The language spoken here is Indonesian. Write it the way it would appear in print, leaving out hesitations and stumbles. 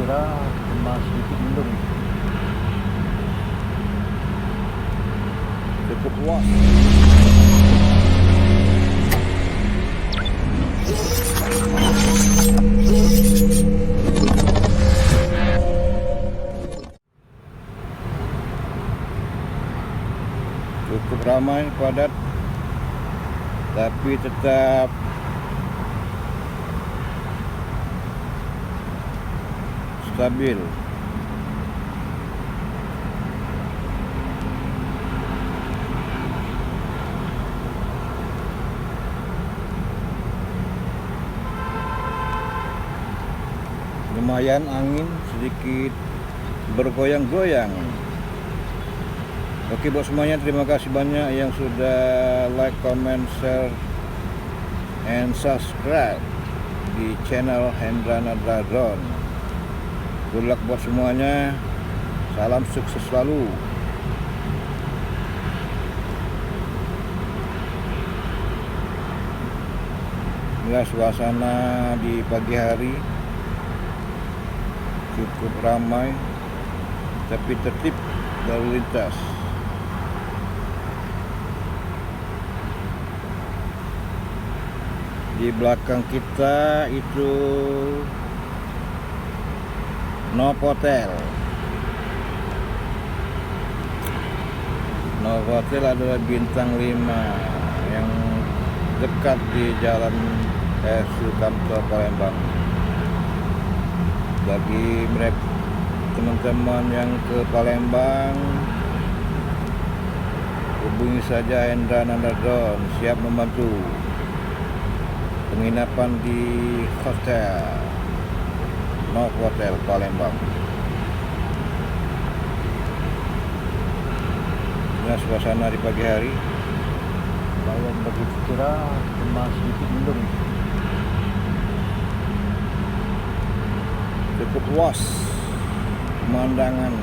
istirahat, cuma sedikit mendung. Cukup luas. Cukup ramai, padat, tapi tetap stabil. Lumayan angin sedikit bergoyang-goyang. Oke buat semuanya, terima kasih banyak yang sudah like, comment, share, and subscribe di channel Hendrana Dragon. Good luck buat semuanya. Salam sukses selalu. Inilah suasana di pagi hari. Cukup ramai, tapi tertib lalu lintas. Di belakang kita itu Novotel. Novotel adalah bintang 5 yang dekat di Jalan Sukamto Palembang. Bagi mereka teman-teman yang ke Palembang, hubungi saja Hendrana Dragon, siap membantu penginapan di hotel Novotel Palembang. Ini suasana di pagi hari. Saya bagi istirahat, cuma sedikit mendung. Cukup luas pemandangan